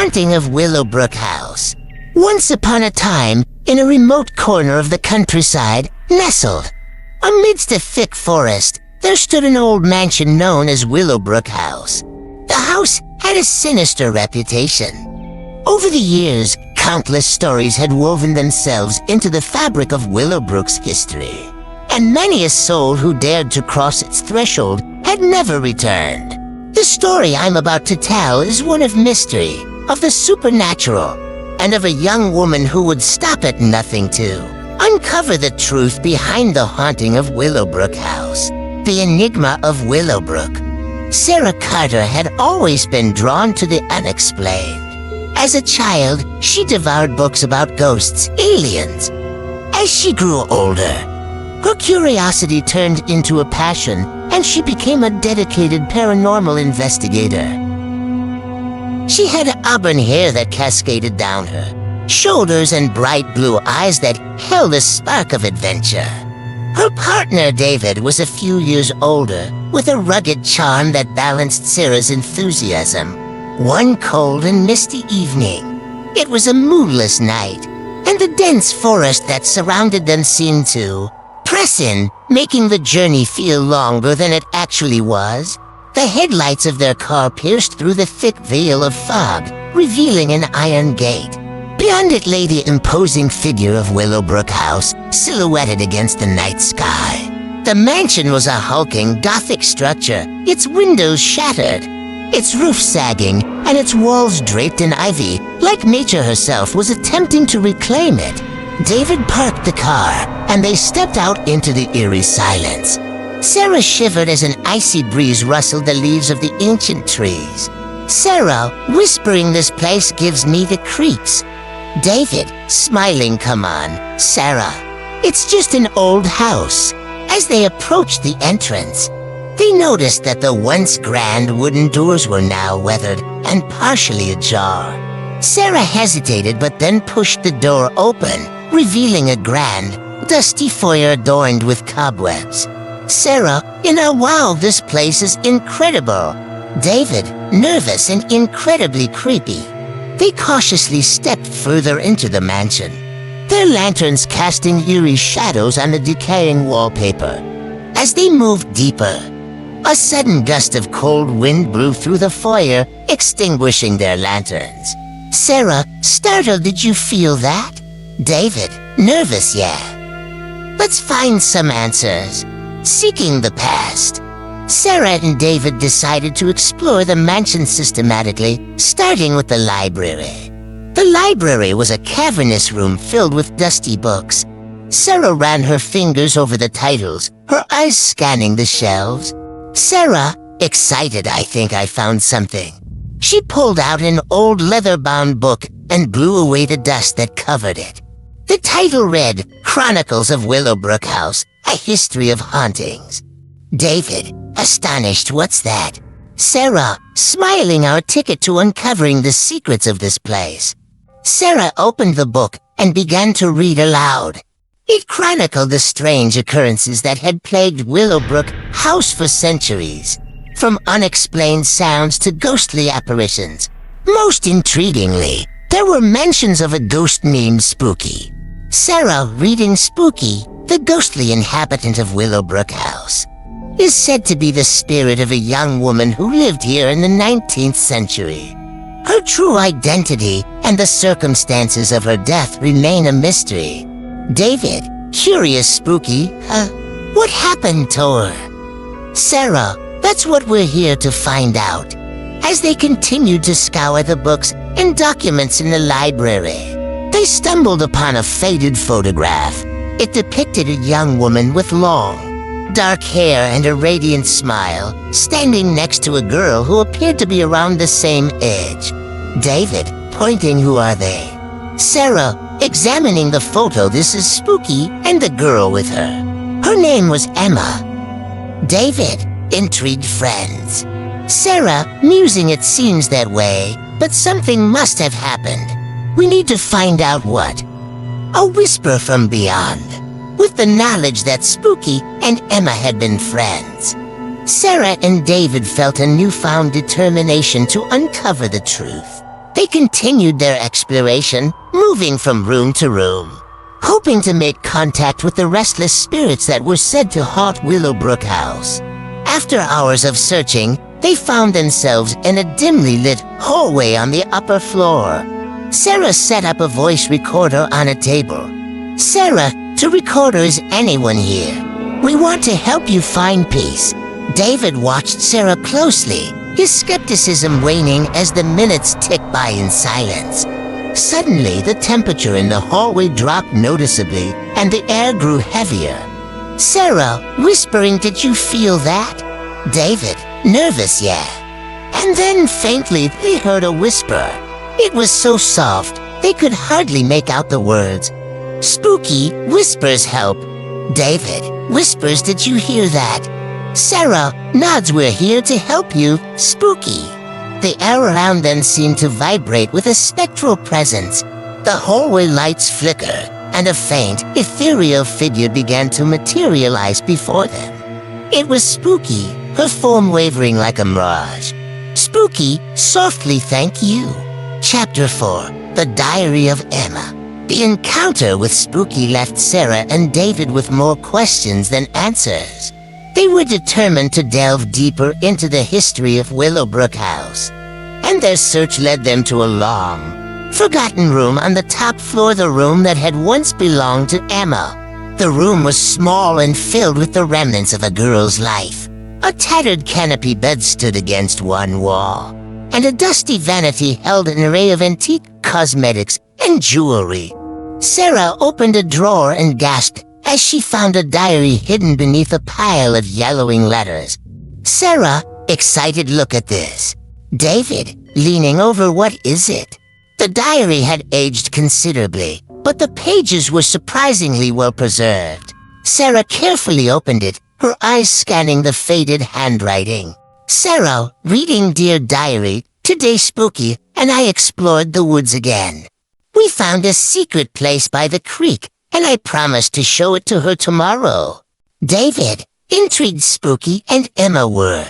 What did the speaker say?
Haunting of Willowbrook House. Once upon a time, in a remote corner of the countryside, nestled amidst a thick forest, there stood an old mansion known as Willowbrook House. The house had a sinister reputation. Over the years, countless stories had woven themselves into the fabric of Willowbrook's history, and many a soul who dared to cross its threshold had never returned. The story I'm about to tell is one of mystery, of the supernatural, and of a young woman who would stop at nothing to uncover the truth behind the haunting of Willowbrook House. The enigma of Willowbrook. Sarah Carter had always been drawn to the unexplained. As a child, she devoured books about ghosts, aliens. As she grew older, her curiosity turned into a passion, and she became a dedicated paranormal investigator. She had auburn hair that cascaded down her, shoulders and bright blue eyes that held a spark of adventure. Her partner, David, was a few years older, with a rugged charm that balanced Sarah's enthusiasm. One cold and misty evening, it was a moonless night, and the dense forest that surrounded them seemed to press in, making the journey feel longer than it actually was. The headlights of their car pierced through the thick veil of fog, revealing an iron gate. Beyond it lay the imposing figure of Willowbrook House, silhouetted against the night sky. The mansion was a hulking, Gothic structure, its windows shattered, its roof sagging, and its walls draped in ivy, like nature herself was attempting to reclaim it. David parked the car, and they stepped out into the eerie silence. Sarah shivered as an icy breeze rustled the leaves of the ancient trees. Sarah, whispering, "This place gives me the creeps." David, smiling, "Come on, Sarah. It's just an old house." As they approached the entrance, they noticed that the once grand wooden doors were now weathered and partially ajar. Sarah hesitated but then pushed the door open, revealing a grand, dusty foyer adorned with cobwebs. Sarah, in a "Wow, this place is incredible." David, nervous and incredibly creepy. They cautiously stepped further into the mansion, their lanterns casting eerie shadows on the decaying wallpaper. As they moved deeper, a sudden gust of cold wind blew through the foyer, extinguishing their lanterns. Sarah, startled, "Did you feel that?" David, nervous, "Yeah. Let's find some answers." Seeking the past, Sarah and David decided to explore the mansion systematically, starting with the library. The library was a cavernous room filled with dusty books. Sarah ran her fingers over the titles, her eyes scanning the shelves. Sarah, excited, "I think I found something." She pulled out an old leather-bound book and blew away the dust that covered it. The title read, "Chronicles of Willowbrook House, A History of Hauntings." David, astonished, "What's that?" Sarah, smiling, "Our ticket to uncovering the secrets of this place." Sarah opened the book and began to read aloud. It chronicled the strange occurrences that had plagued Willowbrook House for centuries, from unexplained sounds to ghostly apparitions. Most intriguingly, there were mentions of a ghost named Spooky. Sarah, reading, "Spooky, the ghostly inhabitant of Willowbrook House, is said to be the spirit of a young woman who lived here in the 19th century. Her true identity and the circumstances of her death remain a mystery." David, curious, "Spooky, what happened to her?" Sarah, "That's what we're here to find out." As they continued to scour the books and documents in the library, they stumbled upon a faded photograph. It depicted a young woman with long, dark hair and a radiant smile, standing next to a girl who appeared to be around the same age. David, pointing, "Who are they?" Sarah, examining the photo, "This is Spooky and the girl with her. Her name was Emma." David, intrigued, "Friends." Sarah, musing, "It seems that way, but something must have happened. We need to find out what." A whisper from beyond, with the knowledge that Spooky and Emma had been friends. Sarah and David felt a newfound determination to uncover the truth. They continued their exploration, moving from room to room, hoping to make contact with the restless spirits that were said to haunt Willowbrook House. After hours of searching, they found themselves in a dimly lit hallway on the upper floor. Sarah set up a voice recorder on a table. "Sarah, to record her, is anyone here? We want to help you find peace." David watched Sarah closely, his skepticism waning as the minutes ticked by in silence. Suddenly, the temperature in the hallway dropped noticeably, and the air grew heavier. Sarah, whispering, "Did you feel that?" David, nervous, "Yeah." And then faintly, they heard a whisper. It was so soft, they could hardly make out the words. "Spooky, whispers help." David, whispers, "Did you hear that?" Sarah, nods, "We're here to help you, Spooky." The air around them seemed to vibrate with a spectral presence. The hallway lights flickered, and a faint, ethereal figure began to materialize before them. It was Spooky, her form wavering like a mirage. "Spooky, softly, thank you." Chapter 4, The Diary of Emma. The encounter with Spooky left Sarah and David with more questions than answers. They were determined to delve deeper into the history of Willowbrook House, and their search led them to a long, forgotten room on the top floor, the room that had once belonged to Emma. The room was small and filled with the remnants of a girl's life. A tattered canopy bed stood against one wall, and a dusty vanity held an array of antique cosmetics and jewelry. Sarah opened a drawer and gasped as she found a diary hidden beneath a pile of yellowing letters. Sarah, excited, "Look at this." David, leaning over, "What is it?" The diary had aged considerably, but the pages were surprisingly well preserved. Sarah carefully opened it, her eyes scanning the faded handwriting. Sarah, reading, "Dear Diary, today Spooky and I explored the woods again. We found a secret place by the creek, and I promised to show it to her tomorrow." David, intrigued, "Spooky and Emma were